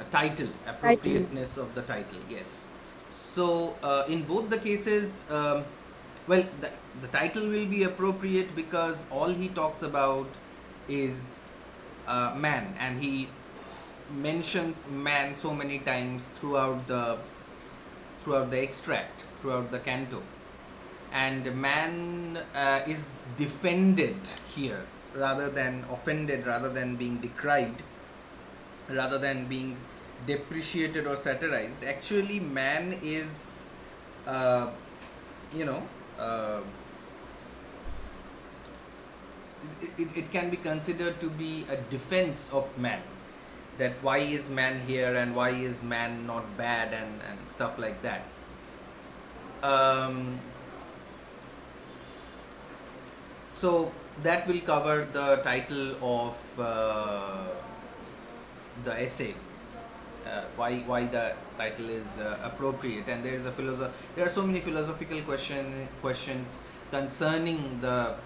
a title, appropriateness of the title, yes. So in both the cases, well, the title will be appropriate because all he talks about is man, and he mentions man so many times throughout the extract, throughout the canto, and man is defended here rather than offended, rather than being decried, rather than being depreciated or satirized. Actually, man is, uh, you know, uh, it can be considered to be a defense of man. That why is man here and why is man not bad, and stuff like that. Um, so that will cover the title of the essay, why the title is appropriate. And there are so many philosophical questions concerning the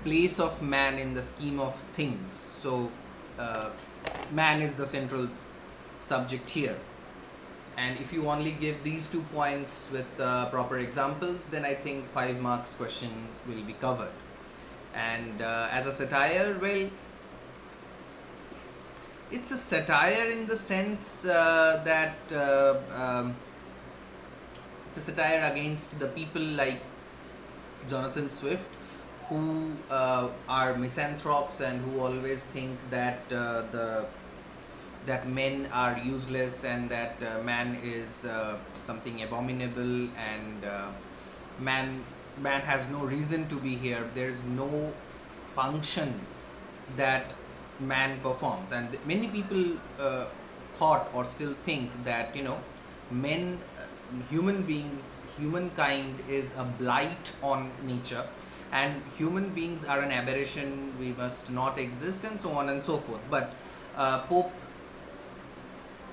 place of man in the scheme of things. So man is the central subject here, and if you only give these 2 points with proper examples, then I think 5 marks question will be covered. And as a satire, well, it's a satire in the sense that it's a satire against the people like Jonathan Swift, who are misanthropes and who always think that that men are useless, and that man is something abominable, and man has no reason to be here. There is no function that man performs. And many people thought or still think that men, human beings, humankind is a blight on nature, and human beings are an aberration, we must not exist, and so on and so forth. But Pope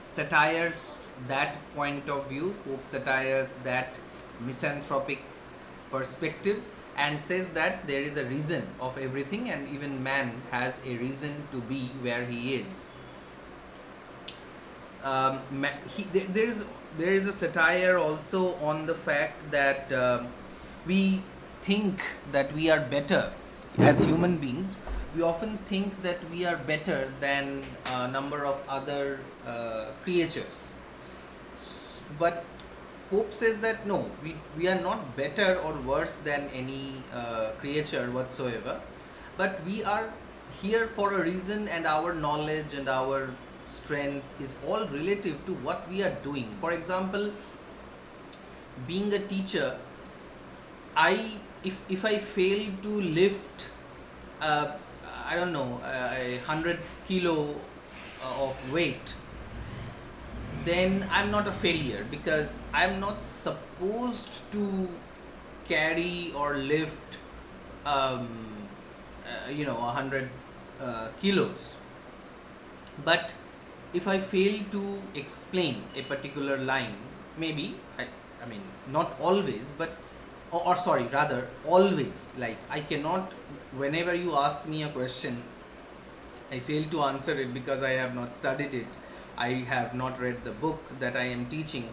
satires that point of view. Pope satires that misanthropic perspective, and says that there is a reason of everything, and even man has a reason to be where he is. There is a satire also on the fact that we think that we are better as human beings. We often think that we are better than a number of other creatures, but Pope says that no, we are not better or worse than any creature whatsoever, but we are here for a reason, and our knowledge and our strength is all relative to what we are doing. For example, being a teacher, if I fail to lift uh, I don't know, 100 kilo of weight, then I'm not a failure, because I'm not supposed to carry or lift 100 kilos. But if I fail to explain a particular line, maybe I mean, not always, but or sorry, rather always, like I cannot, whenever you ask me a question, I fail to answer it because I have not studied it, I have not read the book that I am teaching,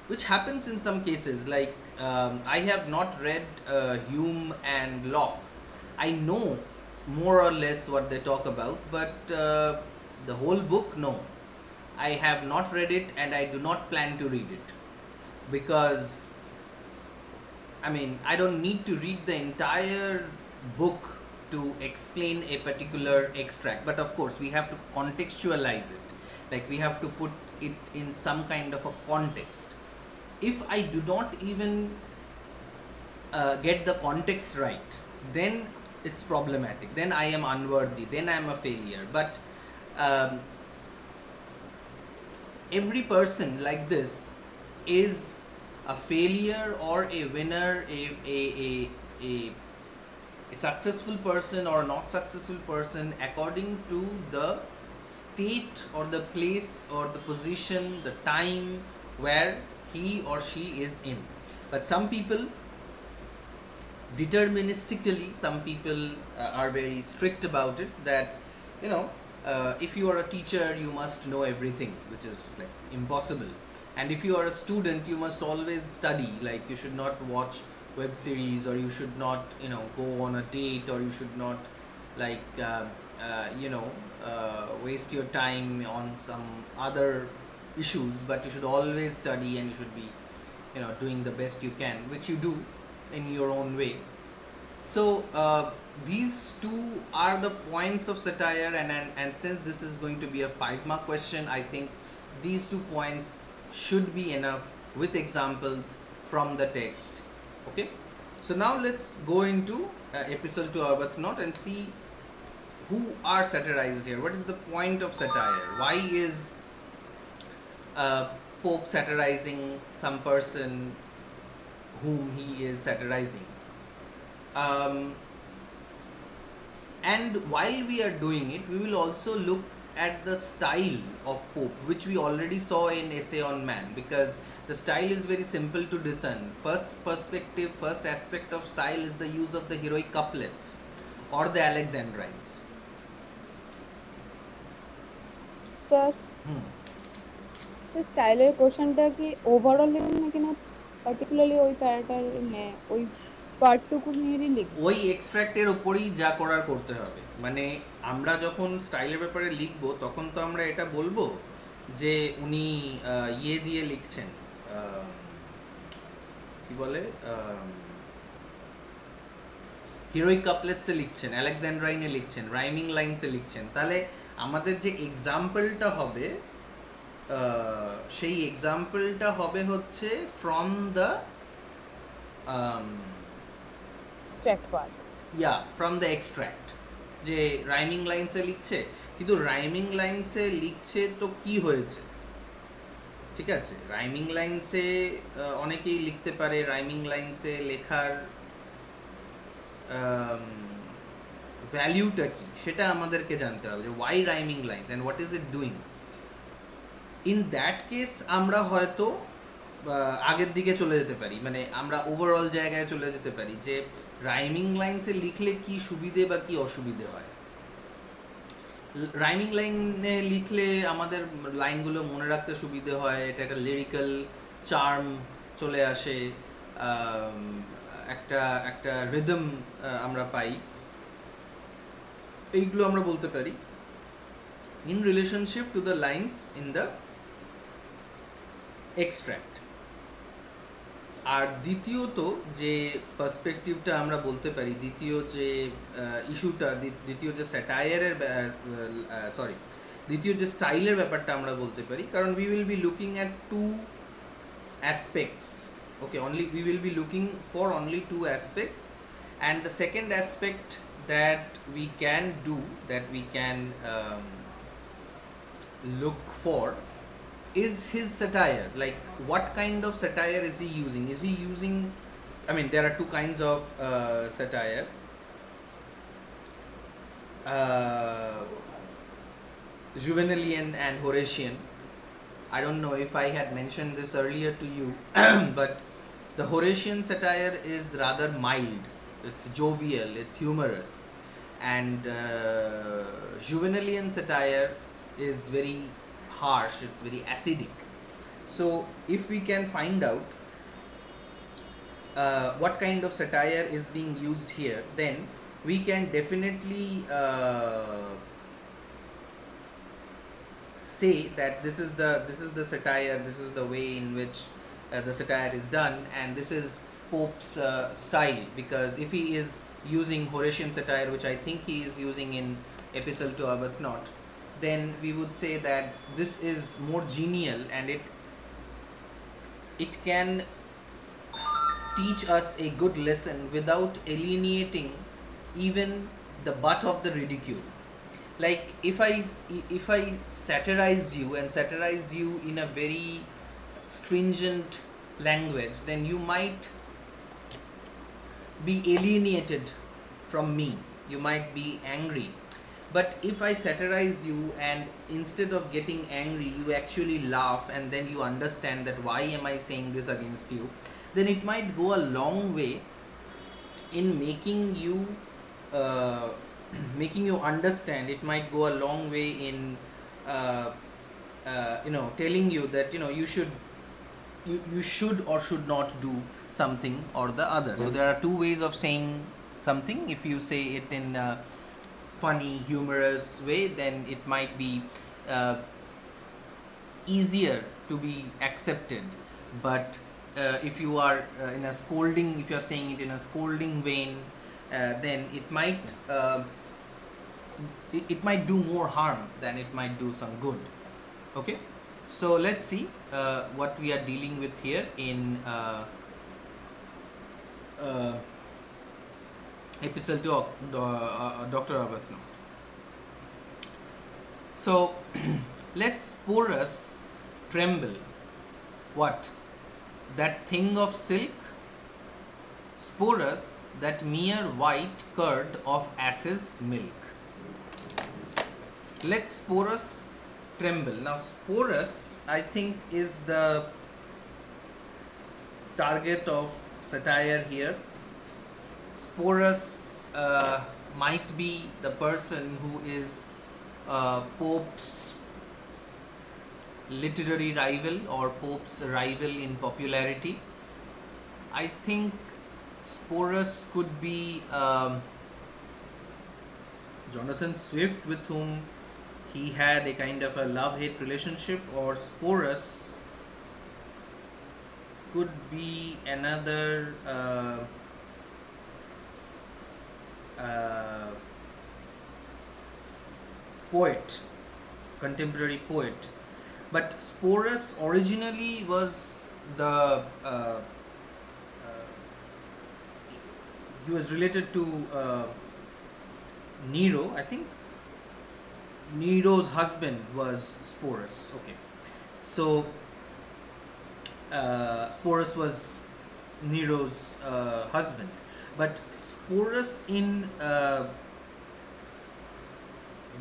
which happens in some cases. Like I have not read Hume and Locke. I know more or less what they talk about, but the whole book, no. I have not read it, and I do not plan to read it, because I mean, I don't need to read the entire book to explain a particular extract. But of course, we have to contextualize it. Like, we have to put it in some kind of a context. If I do not even get the context right, then it's problematic. Then I am unworthy. Then I am a failure. But um, every person like this is a failure or a winner, a successful person or not successful person, according to the state or the place or the position, the time where he or she is in. But some people, deterministically, some people are very strict about it, that if you are a teacher, you must know everything, which is like impossible. And if you are a student, you must always study. Like you should not watch web series, or you should not, go on a date, or you should not like waste your time on some other issues. But you should always study, and you should be doing the best you can, which you do in your own way. So these two are the points of satire, and since this is going to be a 5-mark question, I think these 2 points should be enough with examples from the text. Okay, so now let's go into Epistle to Arbuthnot and see who are satirized here. What is the point of satire? Why is Pope satirizing some person whom he is satirizing? And while we are doing it, we will also look at the style of Pope, which we already saw in Essay on Man, because the style is very simple to discern. First aspect of style is the use of the heroic couplets or the Alexandrines. Sir স্টাইলের কোশ্চেনটা কি overall লিখবেন নাকি না particularly ওই প্যারাটার ওই পার্টটুকু নিয়েই লিখবেন? ওই এক্সট্রাক্টের উপরেই যা করার করতে হবে। মানে আমরা যখন স্টাইলের ব্যাপারে লিখবো, তখন তো আমরা এটা বলবো যে উনি ইয়ে দিয়ে লিখছেন, কি বলে, হিরোইক কাপলেটসে লিখছেন, আলেকজান্ড্রাইনে লিখছেন, রাইমিং লাইনসে লিখছেন। তাহলে আমাদের যে এক্সাম্পলটা হবে, সেই এক্সাম্পলটা হবে হচ্ছে from the extract part, from the extract. যে রাইমিং লাইনসে লিখছে, কিন্তু রাইমিং লাইনসে লিখছে তো কি হয়েছে? ঠিক আছে, রাইমিং লাইনসে অনেকেই লিখতে পারে। রাইমিং লাইনসে লেখার ভ্যালিউটা কি সেটা আমাদেরকে জানতে হবে, যে why rhyming lines and what is it doing. In that case আমরা হয়তো আগের দিকে চলে যেতে পারি, মানে আমরা ওভারঅল জায়গায় চলে যেতে পারি যে রাইমিং লাইনসে লিখলে কি সুবিধে বা কি অসুবিধে হয়। রাইমিং লাইনে লিখলে আমাদের লাইনগুলো মনে রাখতে সুবিধে হয়, এটা একটা লিরিক্যাল চার্ম চলে আসে, একটা রিদম আমরা পাই। এইগুলো আমরা বলতে পারি in relationship to the lines in the extract. আর দ্বিতীয়ত যে পার্সপেক্টিভটা আমরা বলতে পারি, দ্বিতীয় যে ইস্যুটা, দ্বিতীয় যে স্যাটায়ারের দ্বিতীয় যে স্টাইলের ব্যাপারটা আমরা বলতে পারি, কারণ we will be looking at 2 aspects. Okay, we will be looking for only 2 aspects, and the second aspect that we can do, that we can look for, is his satire. Like what kind of satire is he using? Is he using, I mean, there are 2 kinds of satire. Juvenalian and Horatian. I don't know if I had mentioned this earlier to you, but the Horatian satire is rather mild. It's jovial, it's humorous, and Juvenalian satire is very harsh, it's very acidic. So if we can find out what kind of satire is being used here, then we can definitely say that this is the satire, this is the way in which the satire is done, and this is Pope's style. Because if he is using Horatian satire, which I think he is using in Epistle to Arbuthnot, then we would say that this is more genial, and it can teach us a good lesson without alienating even the butt of the ridicule. Like if I satirize you and satirize you in a very stringent language, then you might be alienated from me, you might be angry. But if I satirize you and instead of getting angry, you actually laugh, and then you understand that why am I saying this against you, then it might go a long way in making you making you understand, it might go a long way in uh, telling you that you should or should not do something or the other. So there are two ways of saying something. If you say it in a funny, humorous way, then it might be uh, easier to be accepted. But if you are in a scolding, if you are saying it in a scolding vein, then it might do more harm than it might do some good. Okay, so let's see what we are dealing with here in uh, Epistle to Dr. Arbuthnot. So let's porous tremble. What? That thing of silk? Sporus, that mere white curd of ass's milk. Let sporus tremble. Now, sporus, I think, is the target of satire here. Sporus might be the person who is Pope's literary rival or Pope's rival in popularity. I think Sporus could be Jonathan Swift, with whom he had a kind of a love-hate relationship, or Sporus could be another poet, contemporary poet. But Sporus originally was the he was related to Nero. I think Nero's husband was Sporus. Okay, so Sporus was Nero's husband, but Sporus in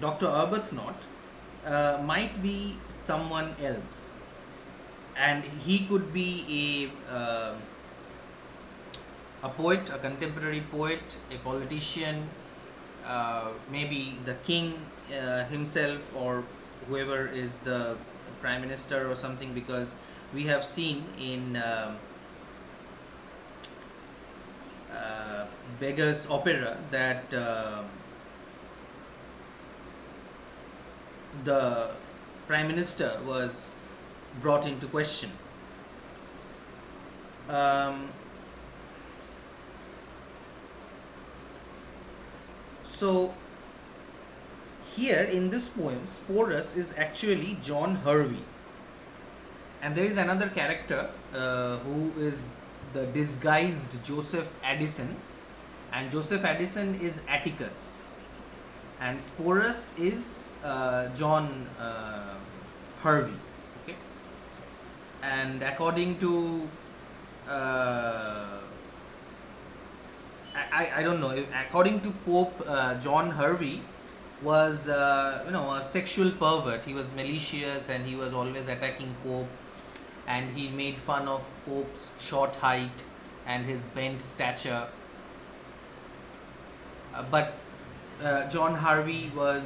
Dr. Arbuthnot might be someone else, and he could be a poet, a contemporary poet, a politician, maybe the king himself, or whoever is the prime minister or something, because we have seen in Beggar's Opera that the prime minister was brought into question. So here in this poem, Sporus is actually John Hervey, and there is another character who is the disguised Joseph Addison, and Joseph Addison is Atticus, and Sporus is John Hervey. Okay, and according to I don't know. According to Pope John Hervey, was a sexual pervert. He was malicious and he was always attacking Pope, and he made fun of Pope's short height and his bent stature. But John Hervey was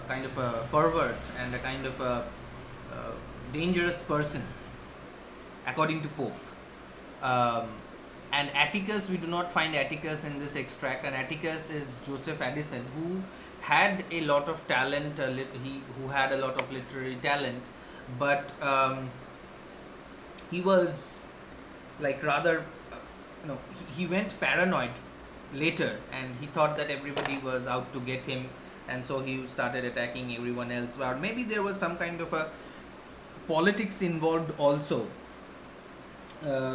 kind of a pervert and a kind of a dangerous person, according to Pope. And Atticus, we do not find Atticus in this extract, and Atticus is Joseph Addison, who had a lot of talent, who had a lot of literary talent, but he was like rather, he went paranoid later, and he thought that everybody was out to get him, and so he started attacking everyone else. Or maybe there was some kind of a politics involved also.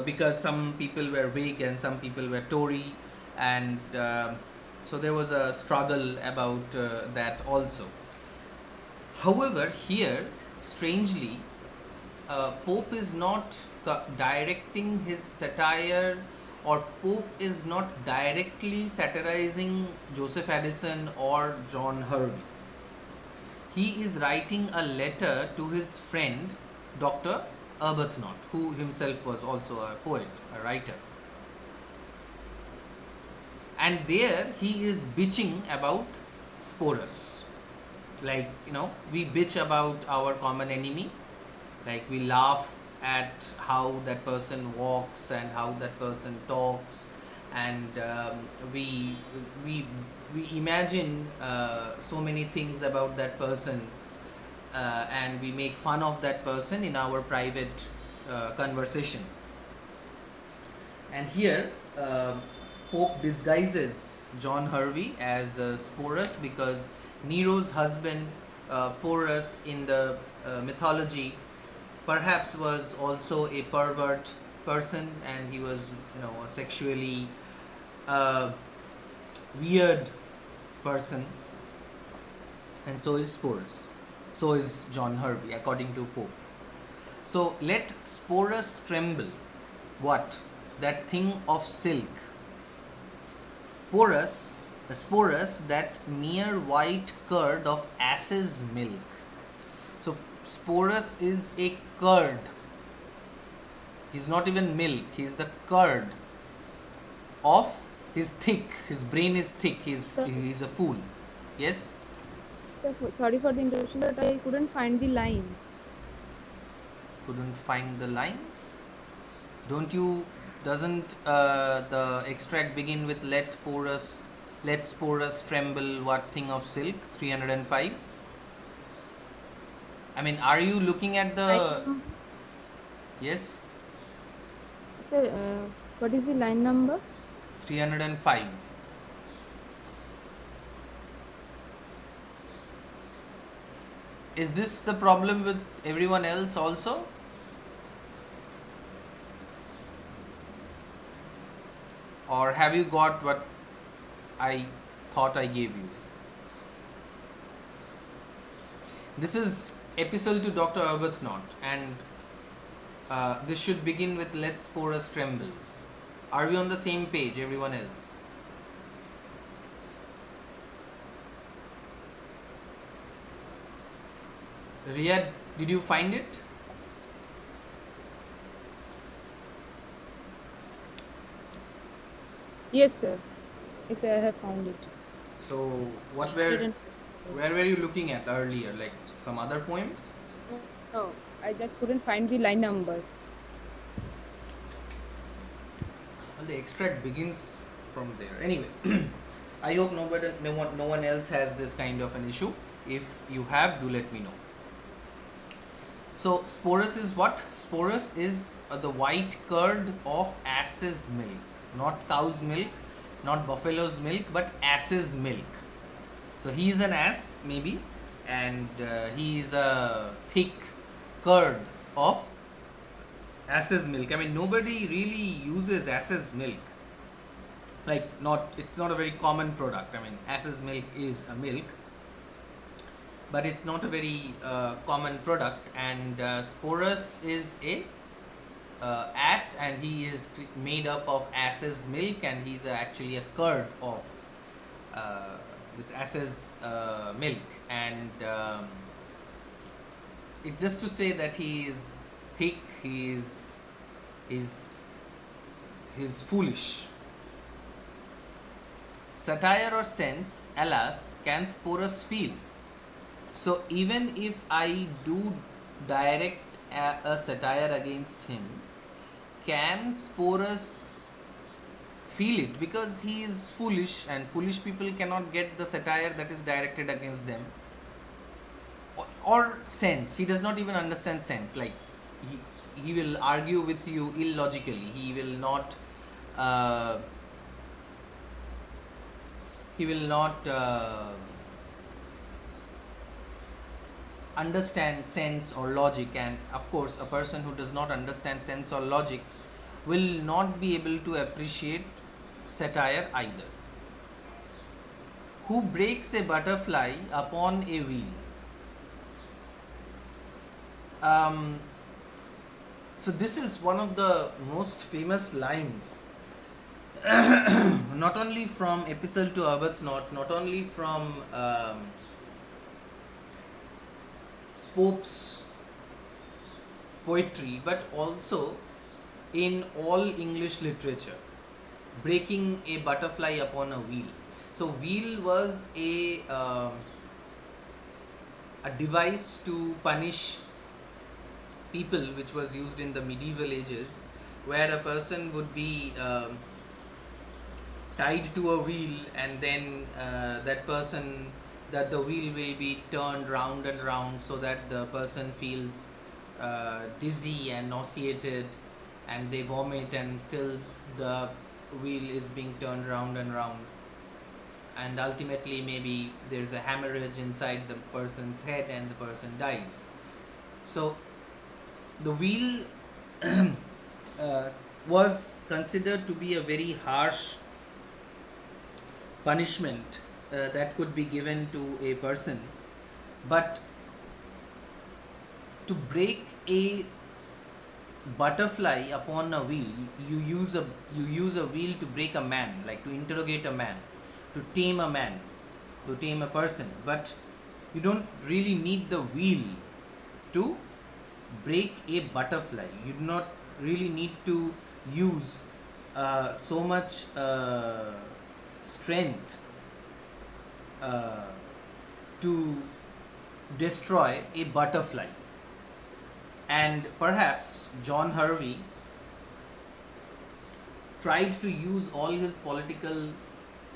Because some people were Whig and some people were Tory, and so there was a struggle about that also. However, here, strangely, Pope is not directing his satire, or Pope is not directly satirizing Joseph Addison or John Hervey. He is writing a letter to his friend, Dr. Arbuthnot, who himself was also a poet, a writer. and there he is bitching about Sporus. Like, we bitch about our common enemy. Like, we laugh at how that person walks and how that person talks, and we we imagine so many things about that person, and we make fun of that person in our private conversation. And here, Pope disguises John Hervey as Sporus because Nero's husband, Porus, in the mythology, perhaps was also a pervert person, and he was, a sexually uh, weird person, and so is Sporus. So is John Hervey, according to Pope. So let Sporus tremble. What? That thing of silk. Sporus, that mere white curd of ass's milk. So Sporus is a curd. He's not even milk. He's the curd of his thick. His brain is thick. He's a fool. Yes. Sorry for the interruption, but I couldn't find the line. Couldn't find the line. Doesn't the extract begin with let Sporus tremble, what thing of silk, 305? I mean, are you looking at the... Yes? What is the line number? 305. Is this the problem with everyone else also? Or have you got what I thought I gave you? This is Epistle to Dr. Arbuthnot, and this should begin with let Sporus tremble. Are we on the same page, everyone else? Riyad, did you find it? Yes, sir. Yes, I have found it. So, where were you looking at earlier? Like some other poem? No, I just couldn't find the line number. Well, the extract begins from there. Anyway, I hope no one else has this kind of an issue. If you have, do let me know. So Sporus is what? Sporus is the white curd of ass's milk, not cow's milk, not buffalo's milk, but ass's milk. So he is an ass, maybe, and he is a thick curd of ass's milk. I mean, nobody really uses ass's milk. It's not a very common product. I mean, ass's milk is a milk, but it's not a very common product. And Sporus is a ass, and he is made up of ass's milk, and he's actually a curd of this ass's milk. And it's just to say that he is thick, he's foolish. Satire or sense, alas, can Sporus feel? So even if I do direct a satire against him, can Sporus feel it? Because he is foolish, and foolish people cannot get the satire that is directed against them. Or sense, he does not even understand sense. Like, he will argue with you illogically. He will not understand sense or logic. And of course, a person who does not understand sense or logic will not be able to appreciate satire either. Who breaks a butterfly upon a wheel? So this is one of the most famous lines, not only from Epistle to Arbuthnot, not only from Pope's poetry, but also in all English literature. breaking a butterfly upon a wheel. So wheel was a device to punish people, which was used in the medieval ages, where a person would be tied to a wheel, and then that the wheel will be turned round and round, so that the person feels dizzy and nauseated, and they vomit, and still the wheel is being turned round and round, and ultimately maybe there's a hemorrhage inside the person's head and the person dies. So the wheel was considered to be a very harsh punishment that could be given to a person. But to break a butterfly upon a wheel, you use a wheel to break a man, like to interrogate a man, to tame a man, to tame a person. But you don't really need the wheel to break a butterfly. You do not really need to use so much strength uh, to destroy a butterfly. And perhaps John Harvey tried to use all his political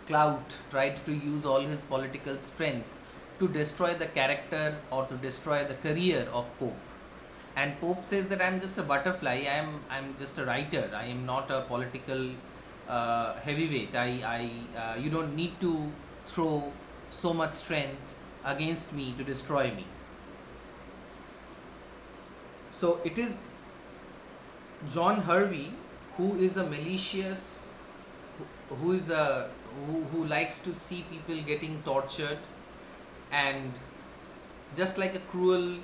clout, tried to use all his political strength to destroy the character or to destroy the career of Pope. And Pope says that I'm just a butterfly. I'm just a writer. I am not a political heavyweight. You don't need to throw so much strength against me to destroy me. So it is John Harvey who is a malicious, who likes to see people getting tortured, and just like a cruel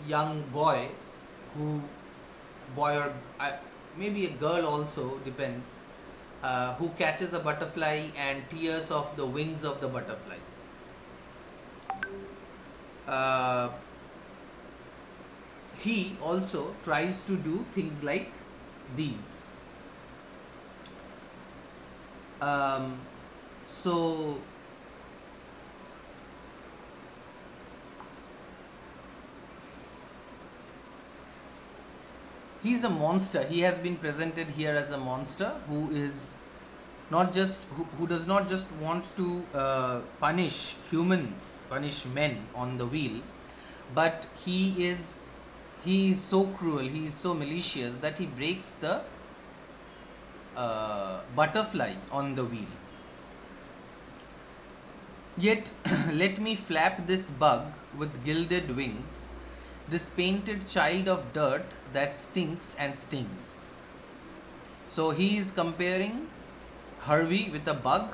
young boy who boy or maybe a girl also depends, who catches a butterfly and tears off the wings of the butterfly. Uh, he also tries to do things like these. Um, so he's a monster. He has been presented here as a monster who is not just who does not just want to punish humans, punish men on the wheel, but he is so cruel, he is so malicious that he breaks the butterfly on the wheel. Yet let me flap this bug with gilded wings, this painted child of dirt that stinks and stings. So he is comparing Harvey with a bug,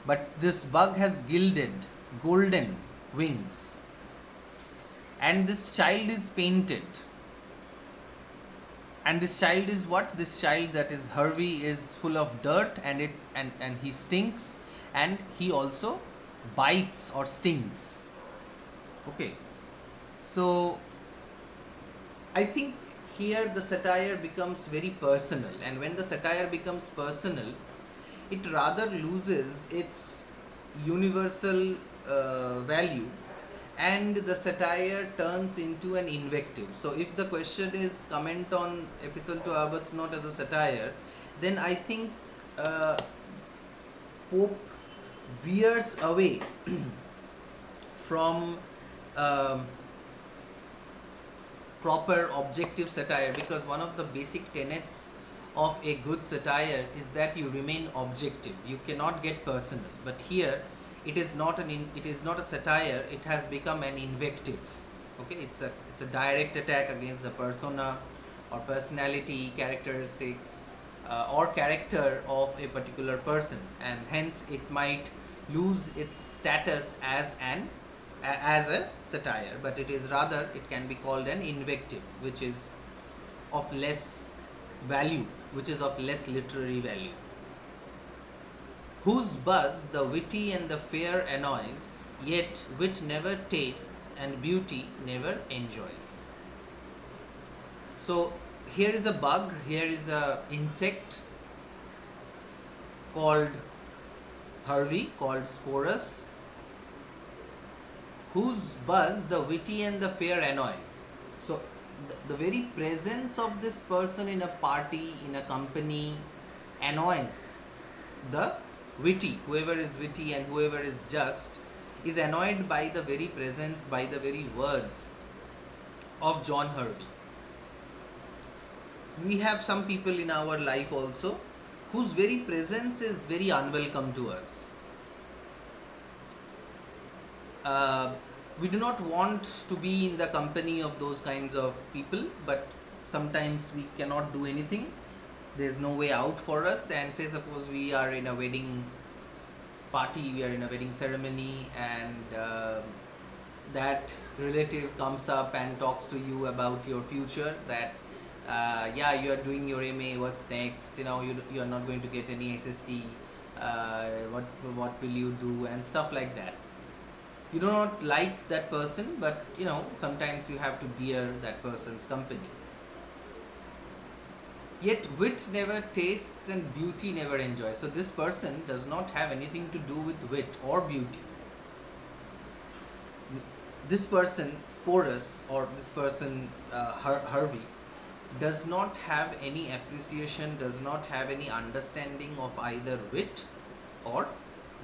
but this bug has gilded, golden wings, and this child is painted. And this child is what? This child, that is Harvey, is full of dirt, and he stinks, and he also bites or stings. Okay, so I think here the satire becomes very personal, and when the satire becomes personal, it rather loses its universal value, and the satire turns into an invective. So if the question is comment on Epistle to Arbuthnot as a satire, then I think Pope veers away from proper objective satire, because one of the basic tenets of a good satire is that you remain objective, you cannot get personal. But here it is not a satire, it has become an invective. Okay, it's a direct attack against the persona or personality, characteristics, or character of a particular person, and hence it might lose its status as a satire, but it is rather, it can be called an invective, which is of less value, which is of less literary value. Whose buzz the witty and the fair annoys, yet wit never tastes and beauty never enjoys. So here is a bug, here is a insect called Harvey, called Sporus, whose buzz the witty and the fair annoys. So, the very presence of this person in a party, in a company, annoys the witty. Whoever is witty and whoever is just is annoyed by the very presence, by the very words of John Harvey. We have some people in our life also whose very presence is very unwelcome to us. We do not want to be in the company of those kinds of people, but sometimes we cannot do anything. There's no way out for us. And say suppose we are in a wedding party, we are in a wedding ceremony, and that relative comes up and talks to you about your future, that yeah, you are doing your MA, what's next, you are not going to get any SSC, what will you do, and stuff like that. You do not like that person, but sometimes you have to bear that person's company. Yet wit never tastes and beauty never enjoys. So this person does not have anything to do with wit or beauty. This person, Sporus, or this person, Harvey, does not have any appreciation, does not have any understanding of either wit or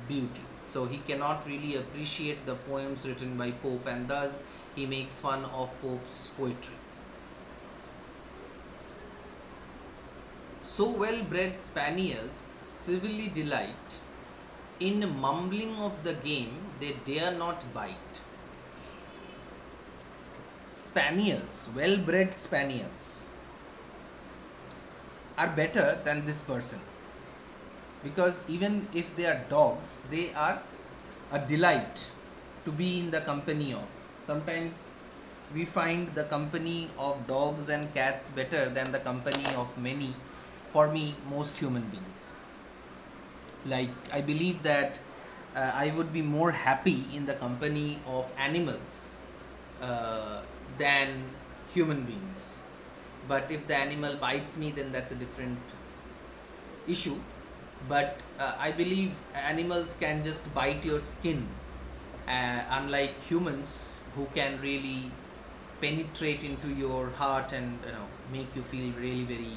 beauty. So he cannot really appreciate the poems written by Pope, and thus he makes fun of Pope's poetry. So well-bred spaniels civilly delight in mumbling of the game they dare not bite. Spaniels, well-bred spaniels, are better than this person, because even if they are dogs, they are a delight to be in the company of. Sometimes we find the company of dogs and cats better than the company of many, for me, most human beings. Like, I believe that I would be more happy in the company of animals than human beings. But if the animal bites me, then that's a different issue. But I believe animals can just bite your skin, unlike humans who can really penetrate into your heart and make you feel really very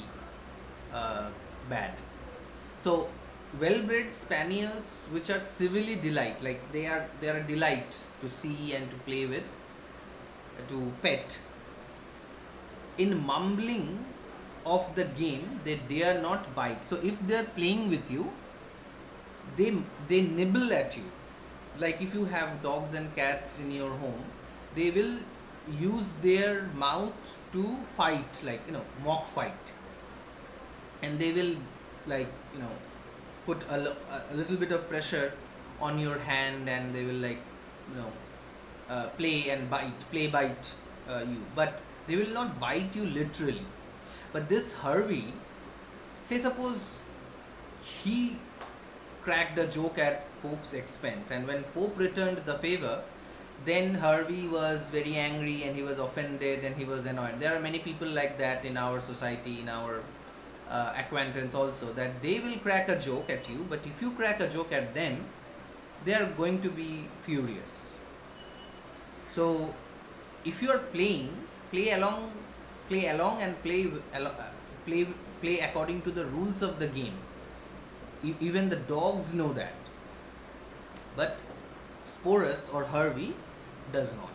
bad. So well-bred spaniels, which are civilly delight, like they are a delight to see and to play with, to pet. In mumbling of the game, they dare not bite. So if they are playing with you, they nibble at you. Like if you have dogs and cats in your home, they will use their mouth to fight, like mock fight, and they will put a little bit of pressure on your hand, and they will play and bite you, but they will not bite you literally. But this Harvey, say suppose he cracked a joke at Pope's expense, and when Pope returned the favor, then Harvey was very angry and he was offended and he was annoyed. There are many people like that in our society, in our acquaintance also, that they will crack a joke at you, but if you crack a joke at them, they are going to be furious. So if you are playing, play along and play according to the rules of the game. Even the dogs know that, but Sporus or Harvey does not.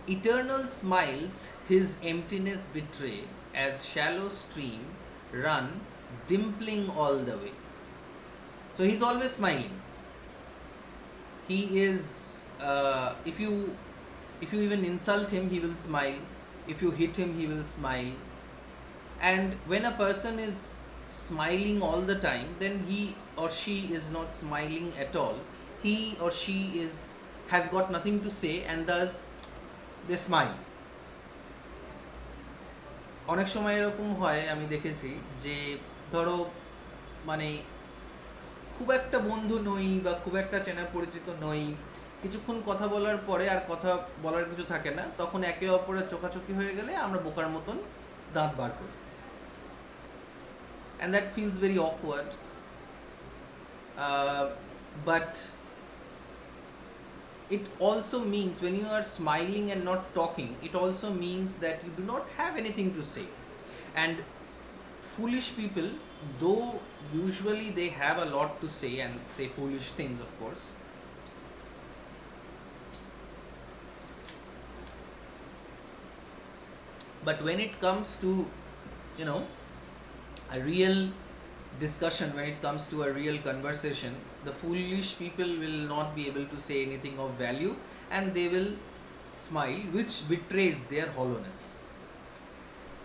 Eternal smiles his emptiness betray, as shallow stream run dimpling all the way. So he's always smiling. He is if you even insult him, he will smile. If you hit him, he will smile. And when a person is smiling all the time, then he or she is not smiling at all. He or she has got nothing to say, and thus they smile. অনেক সময় এরকম হয়, আমি দেখেছি যে ধরো খুব একটা বন্ধু নই বা খুব একটা চেনা পরিচিত নই, কিছুক্ষণ কথা বলার পরে আর কথা বলার কিছু থাকে না, তখন একে অপরের চোখাচোখি হয়ে গেলে আমরা বোকার মতন দাঁত বার করি। and that feels very awkward. But it also means, when you are smiling and not talking, it also means that you do not have anything to say. And foolish people, though usually they have a lot to say and say foolish things, of course, but when it comes to, you know, a real discussion, when it comes to a real conversation, the foolish people will not be able to say anything of value, and they will smile, which betrays their hollowness.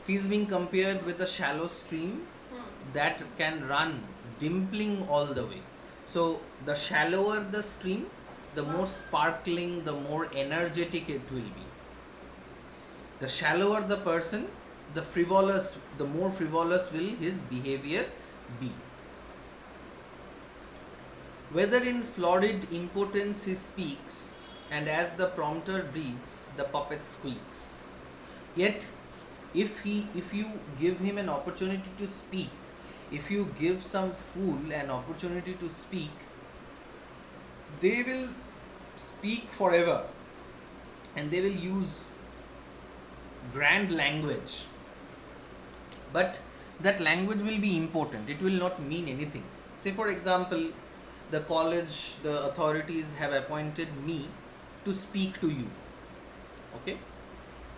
He is being compared with a shallow stream that can run dimpling all the way. So the shallower the stream, the more sparkling, the more energetic it will be. The shallower the person, the more frivolous will his behavior be. Whether in florid impotence he speaks, and as the prompter breathes, the puppet squeaks. Yet, if you give him an opportunity to speak, if you give some fool an opportunity to speak, they will speak forever, and they will use grand language. But that language will be important. It will not mean anything. Say, for example, the college, the authorities have appointed me to speak to you. Okay?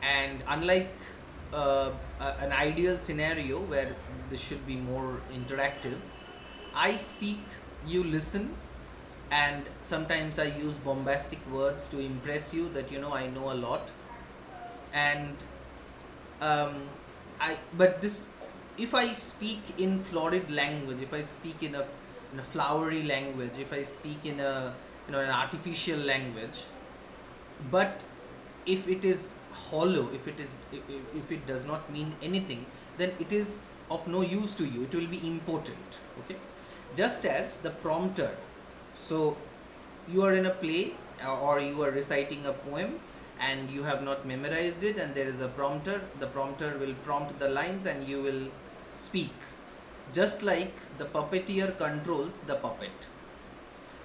And unlike an ideal scenario where this should be more interactive, I speak, you listen, and sometimes I use bombastic words to impress you that, you know, I know a lot. And but this, if I speak in florid language, if I speak in a flowery language, if I speak in a, you know, an artificial language, but if it is hollow, if it does not mean anything, then it is of no use to you. It will be impotent. Okay, just as the prompter. So you are in a play, or you are reciting a poem, and you have not memorized it, and there is a prompter. The prompter will prompt the lines and you will speak, just like the puppeteer controls the puppet.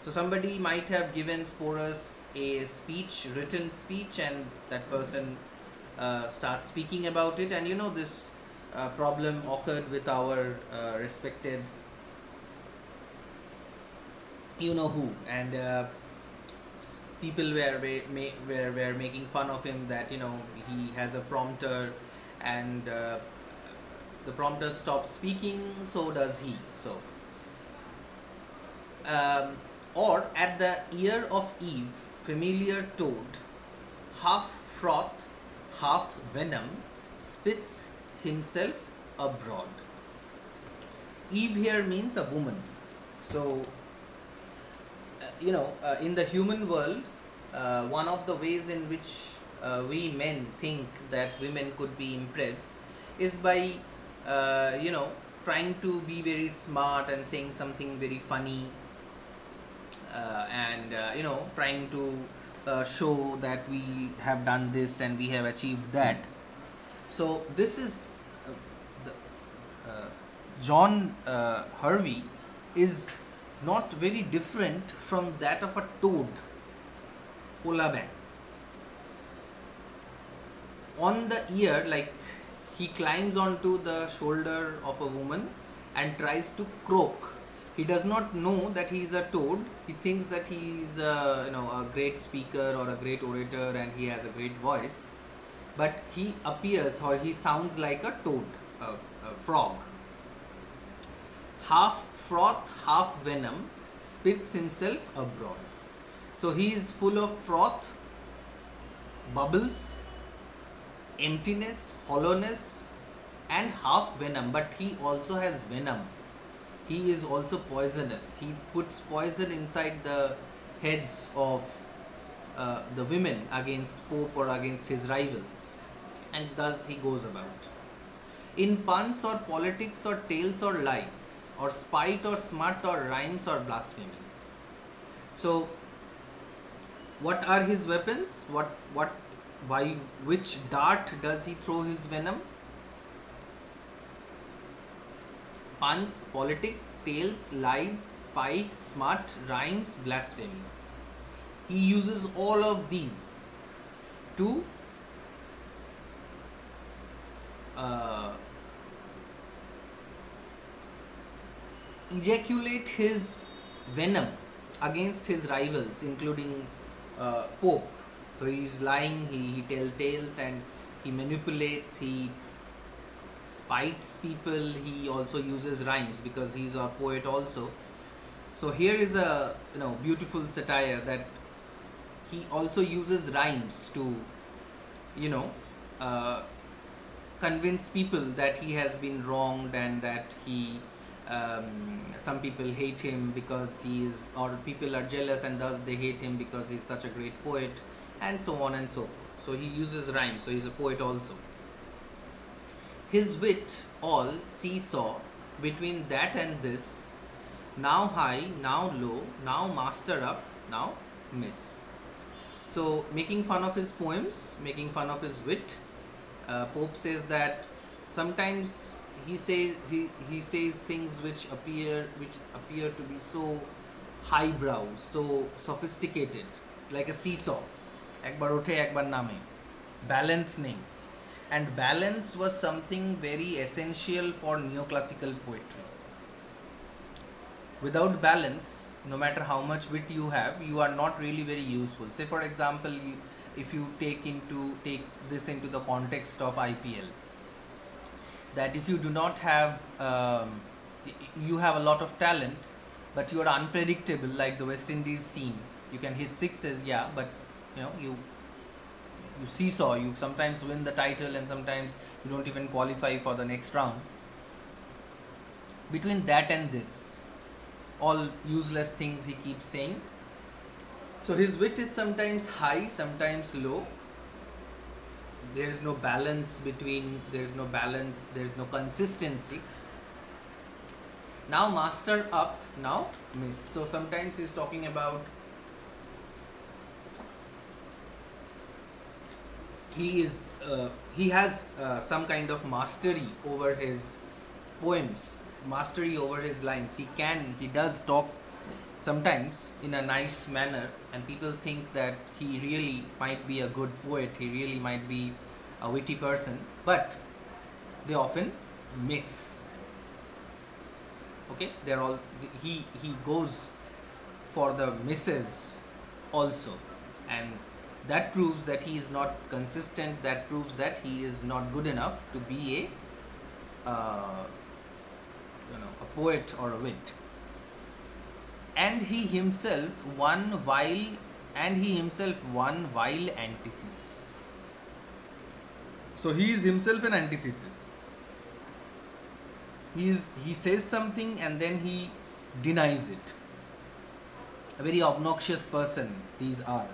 So somebody might have given Sporus a speech, written speech, and that person starts speaking about it, and you know, this problem occurred with our respected you know who, and people were making fun of him that, you know, he has a prompter, and the prompter stops speaking, so does he. So or at the ear of Eve, familiar toad, half froth, half venom, spits himself abroad. Eve here means a woman. So in the human world, one of the ways in which we men think that women could be impressed is by trying to be very smart and saying something very funny, and trying to show that we have done this and we have achieved that. So this is the, John Hervey is not very different from that of a toad, Olaban. On the ear, like, he climbs onto the shoulder of a woman and tries to croak. He does not know that he is a toad. He thinks that he is a great speaker or a great orator and he has a great voice. But he appears, or he sounds like a toad, a frog. Half froth, half venom, spits himself abroad. So he is full of froth, bubbles, emptiness, hollowness, and half venom. But he also has venom. He is also poisonous. He puts poison inside the heads of the women against Pope or against his rivals. And thus he goes about. In puns or politics or tales or lies, or spite or smut or rhymes or blasphemies. So what are his weapons? By which dart does he throw his venom? puns, politics, tales, lies, spite, smut, rhymes, blasphemies. He uses all of these to uh, ejaculate his venom against his rivals, including Pope. So he's lying, he tells tales, and he manipulates, he spites people, he also uses rhymes because he's a poet also. So here is a beautiful satire that he also uses rhymes to you know uh, convince people that he has been wronged, and that he some people hate him because he is, or people are jealous and thus they hate him because he's such a great poet, and so on and so forth. So he uses rhymes, so he's a poet also. His wit all seesaw between that and this, now high, now low, now master up, now miss. So making fun of his poems, making fun of his wit, Pope says that sometimes he says things which appear to be so highbrow, so sophisticated, like a seesaw, একবার ওঠে একবার নামে, balance নেই. And balance was something very essential for neoclassical poetry. Without balance, no matter how much wit you have, you are not really very useful. Say for example, if you take this into the context of IPL, that if you do not have you have a lot of talent, but you are unpredictable, like the West Indies team. You can hit sixes, yeah, but you seesaw. You sometimes win the title and sometimes you don't even qualify for the next round. Between that and this, all useless things he keeps saying. So his wit is sometimes high, sometimes low. There is no balance, there is no consistency. Now master up, now miss. So sometimes he's talking about he has some kind of mastery over his poems, mastery over his lines. He does talk sometimes in a nice manner, and people think that he really might be a good poet, he really might be a witty person, but they often miss. Okay, they're all he goes for the misses also, and that proves that he is not consistent, that proves that he is not good enough to be a poet or a wit. And he himself one vile antithesis. So he is himself an antithesis. He says something and then he denies it. A very obnoxious person these are,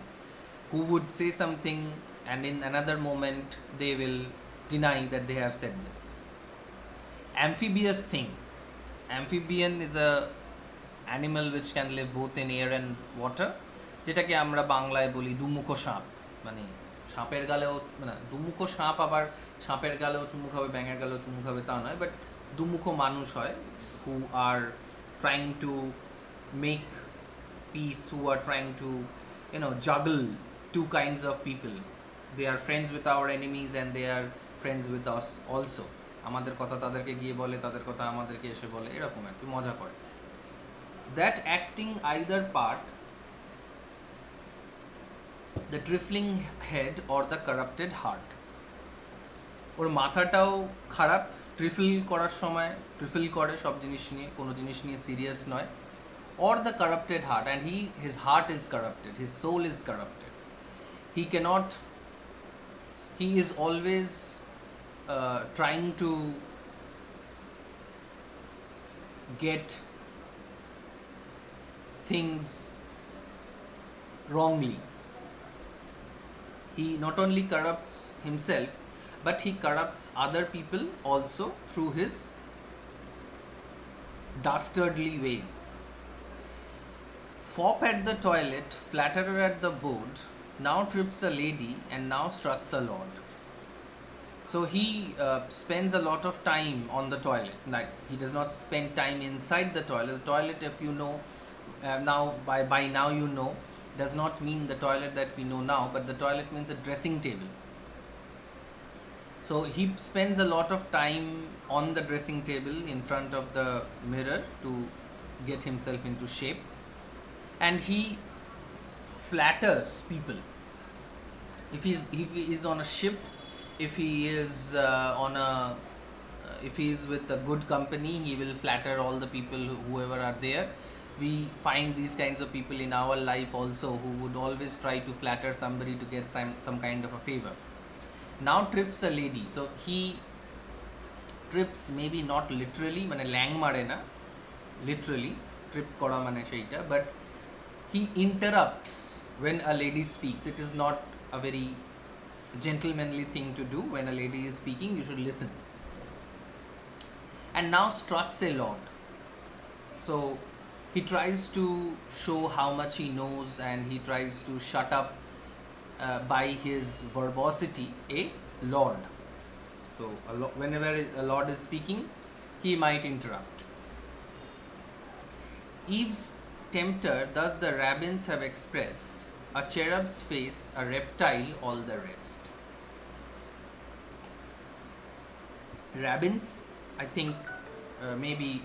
who would say something and in another moment they will deny that they have said this. Amphibious thing. Amphibian is a animal which can live both in air and water, যেটাকে আমরা বাংলায় বলি দুমুখো সাপ। মানে সাপের গালেও দুমুখো সাপ, আবার সাপের গালেও চুমুক হবে, ব্যাঙের গালেও চুমুক হবে তা নয়, বাট দুমুখো মানুষ হয়, who are trying to make peace, who are trying to juggle two kinds of people. They are friends with our enemies and they are friends with us also. আমাদের কথা তাদেরকে গিয়ে বলে, তাদের কথা আমাদেরকে এসে বলে, এরকম আর কি, মজা করে। That acting either part, the trifling head or the corrupted heart. ওর মাথাটাও খারাপ, ট্রিফল করার সময় ট্রিফল করে সব জিনিস নিয়ে, কোনো জিনিস নিয়ে সিরিয়াস নয়, or the corrupted heart, and his heart is corrupted, his soul is corrupted. He is always trying to get things wrongly. He not only corrupts himself, but he corrupts other people also through his dastardly ways. Fop at the toilet, flatterer at the board, now trips a lady and now struts a lord. So he spends a lot of time on the toilet. Like, he does not spend time inside the toilet. The toilet, if you know now, by now you know, does not mean the toilet that we know now, but the toilet means a dressing table. So he spends a lot of time on the dressing table in front of the mirror to get himself into shape, and he flatters people. If he is on a ship, if he is if he is with a good company, he will flatter all the people, whoever are there. We find these kinds of people in our life also, who would always try to flatter somebody to get some kind of a favor. Now trips a lady, so he trips, maybe not literally, মানে ল্যাং মারে না, literally trip করা মানে সেইটা, but he interrupts when a lady speaks. It is not a very gentlemanly thing to do. When a lady is speaking, you should listen. And now struts a lord. So he tries to show how much he knows, and he tries to shut up by his verbosity a lord. So whenever a lord is speaking, he might interrupt. Eve's tempter, thus the rabbins have expressed, a cherub's face, a reptile, all the rest. Rabbins, I think maybe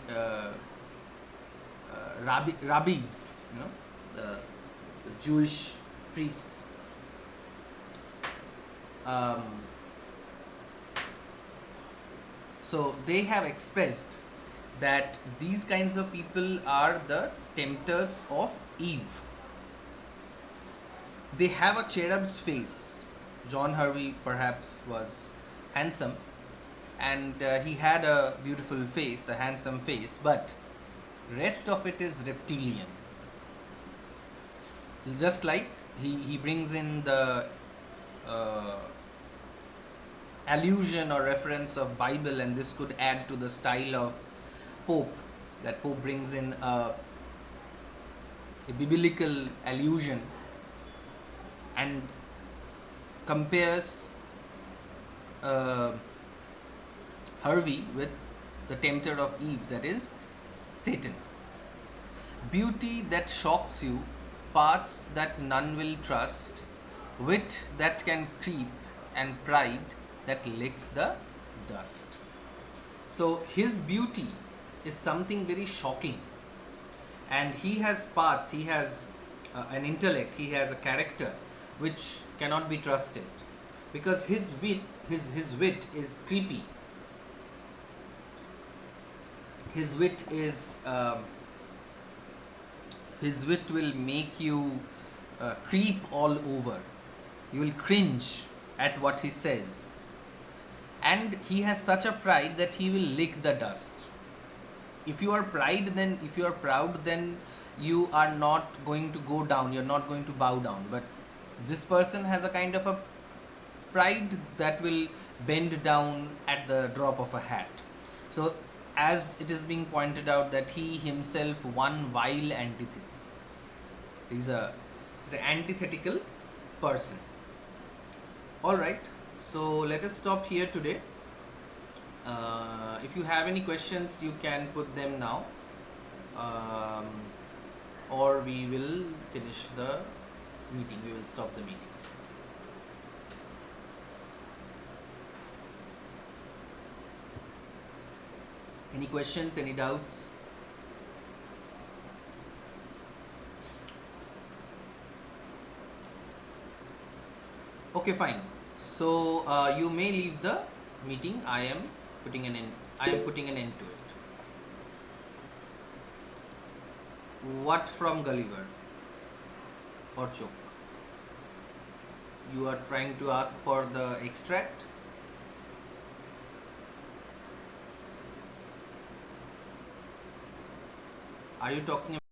rabbis, the Jewish priests. So they have expressed that these kinds of people are the tempters of Eve. They have a cherub's face. John Harvey perhaps was handsome, and he had a beautiful face, a handsome face, but rest of it is reptilian. Just like he brings in the allusion or reference of Bible, and this could add to the style of Pope, that Pope brings in a biblical allusion and compares Harvey with the tempter of Eve, that is Satan. Beauty that shocks you, paths that none will trust, wit that can creep, and pride that licks the dust. So his beauty is something very shocking, and he has paths, he has an intellect, he has a character which cannot be trusted, because his wit is creepy. His wit will make you creep all over. You will cringe at what he says, and he has such a pride that he will lick the dust. If you are proud, then you are not going to go down, you're not going to bow down. But this person has a kind of a pride that will bend down at the drop of a hat. So as it is being pointed out, that he himself one vile antithesis. He's an antithetical person. All right, so let us stop here today. If you have any questions, you can put them now, or we will finish the meeting. We will stop the meeting. Any questions, any doubts? Okay, fine. So you may leave the meeting. I am putting an end to it. What from Gulliver or Choke? You are trying to ask for the extract? Are you talking